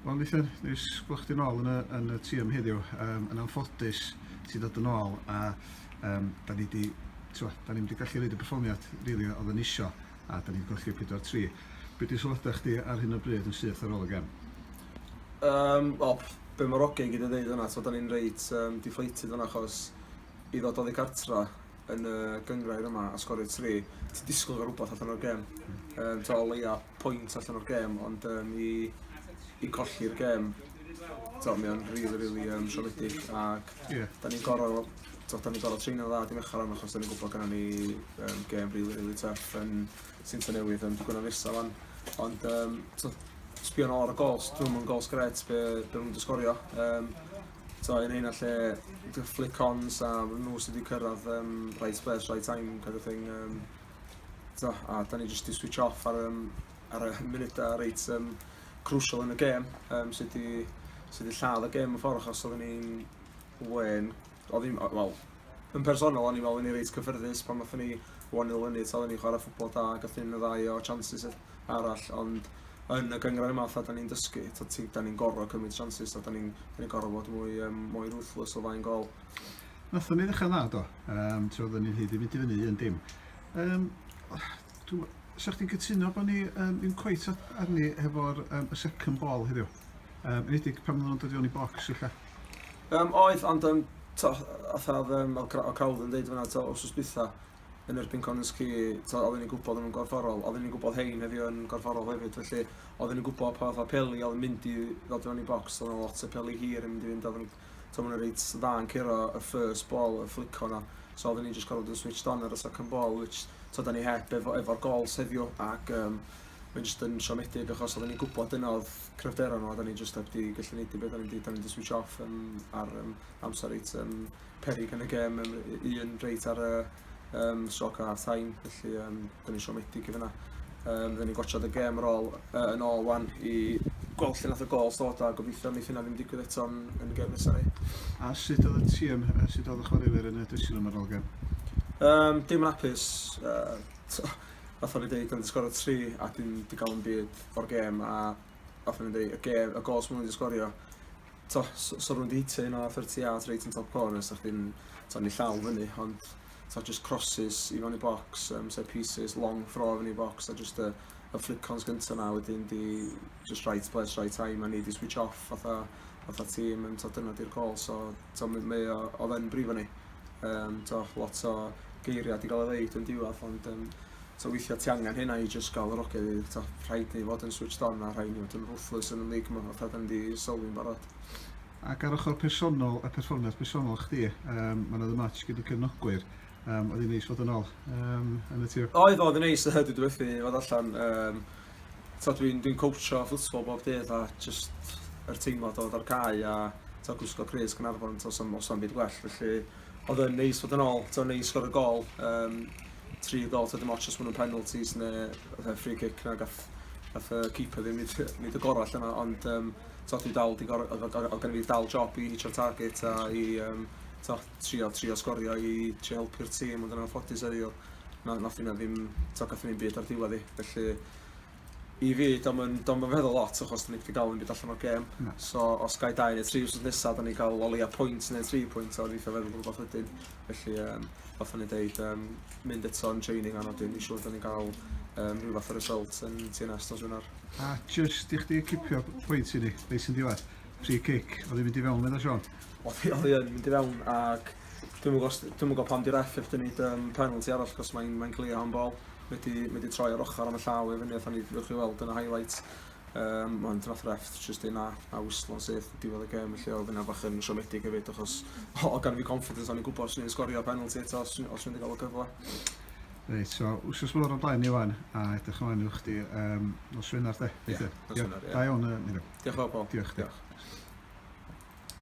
Wel, Nathan, nes gweld chdi nôl yn y tîm heddiw, yn anffodus sydd dod yn ôl a da ni wedi gallu reid y perfformiad rili oedd yn isio a da ni wedi golli 4-3. Be di sylwadau chdi ar hyn o bryd yn syth ar ôl y gem? Wel, be mae'r ogau gyda dweud yna, so da ni'n reit deflated yna achos i ddod oddi cartra yn y gyngrair yma a sgorio 3, ti disgwyl gael rhywbeth allan o'r gem. O leia pwynt allan o'r gem, ond i colli'r gem, mae o'n really siomedig ac da ni'n gorau treino dda dim echar am achos da ni'n gwybod gyda ni gem really tough yn Sinta Newydd yn digwydd nesa fan. Ond sbio nôl ar y gols, dwi'n mynd gols gret be nhw'n disgorio. Yn hynna lle flick-ons a nhw sydd wedi cyrraedd right place, right time kind of thing. A da ni just di switch off ar y munud reit crucial yn y gem, sydd wedi lladd y gem yn ffordd achos oedden ni'n wen. Yn personol, o'n i'n meddwl ni reit cyffyrddus pan nathon ni 1-0 fyny, oedden ni'n chwarae ffwbol da, gathon ni'n ddau o chances arall, ond yn y gyngrair yma, da ni'n dysgu, da ni'n gorfod cymryd chances, da ni'n gorfod bod mwy ruthless o fain gol. Nathon ni ddechrau dda, do. Oedden ni'n hyd i fynd i fyny un dim. Sa chdi'n cytuno bod ni ddim cweit arni efo'r y second ball heddiw? Enedig pan nhw'n dod i bocs illa? Oedd, ond o Cawdd yn dweud fyna, os ysbytha yn erbyn Conisky, oedden ni'n gwybod yn gorfforol, oedden ni'n gwybod hein heddiw yn gorfforol hefyd, felly oedden ni'n gwybod pa fath peli oedd yn mynd i ddod fewn i bocs, oedden lot o peli hir yn mynd i fynd, oedden nhw'n reit dda yn curo y first ball, y flick o'na, so oedden ni'n just gorfod yn switched on ar y second ball, which da ni heb efo'r gols heddiw, ac mae'n just yn siomedig achos oedden ni'n gwybod yna oedd cryfdera nhw, oedden ni'n just heb di gallu neud i beth da ni'n di switch off ar amser reit perig yn y gem, un reit ar y stroc a half-time, felly da ni'n siomedig i fyna. Da ni'n gwatsiad y gem yn ôl wan i gweld lle nath y gols dod a gobeithio wneith hynna ddim digwydd eto yn y gem nesaf ni. A sut oedd y tîm, sut oedd y chwaraewyr yn y dysil yma ar ôl gem? Dim yn apus, fath o'n i dweud, yn disgorio 3 a dim di gael yn byd o'r gem a fath o'n i dweud, y gols maen nhw'n disgorio, so rwy'n di hitio un o 30 yards reit yn top corners a chdi'n llaw fyny, ond just crosses i fewn i box, set pieces, long throw i fewn i box a just y flick-ons gyntaf na wedyn di just right place, right time a ni di switch off fatha tîm yn dyna di'r gol, so oedd yn brifo ni. Lot o geiriad i gael ei ddeud yn diwedd, ond weithiau ti angen hynna i just gael yr ogedd, rhaid ni fod yn switched on a rhaid ni fod yn ruthless yn y lig yma, fatha da ni wedi sylwi'n barod. Ac ar ochr personol, y perfformiad personol chdi, mae'n oedd y match gyda cefnogwyr, oedd hi'n neis fod yn ôl yn y tîm? Oedd yn neis, dwi wedi fod allan. Dwi'n coachio ffwtsbol bob dydd a just yr teimlad oedd ar cae a gwisgo Chris Gynarfon os am byd gwell, felly oedd yn neis fod yn ôl, oedd neis sgor y gol, 3 gol, dim ots os maen nhw'n penalties neu free kick na gath y keeper ddim nid y gorau yna, ond oedd gen i dal job i hitio'r target a i trio sgorio i helpu'r tîm, ond yn anffodus heddiw, nath hynna ddim gath ni'n byd ar diwedd i, felly i fi, do'n feddwl lot achos da ni wedi gael yn byd allan o'r gem, so os gai 2 neu 3 wrth nesaf, da ni'n cael o leia pwynt neu 3 pwynt o weithio feddwl rhywbeth wedyn, felly fath o'n i dweud, mynd eto yn training anodd dwi'n siŵr da ni'n cael rhyw fath o result yn TNS nos Wener. A just i chdi cipio pwynt i ni, beth sy'n diwedd? Free kick, oedd hi'n mynd i fewn meddwl Sean? Oedd hi'n mynd i fewn ac dwi'n gwybod pam di'r effaith yn neud penalty arall cos mae'n clear handball. Wedi troi ar ochr am y llaw i fyny, oedd ni wedi weld yn y highlights. Ond nath ref jyst un a wyslo'n syth diwedd y gem, felly oedd yna bach yn siomedig hefyd achos o gan fi confidence o'n i'n gwybod os ni'n sgorio penalty eto os wedi cael y cyfle. Reit, so wrsos mor o'n blaen ni wan a edrych ymlaen i'w chdi nos Wener de? Nos Wener, ie. Da iawn, Niro. Diolch yn fawr, Paul. Diolch.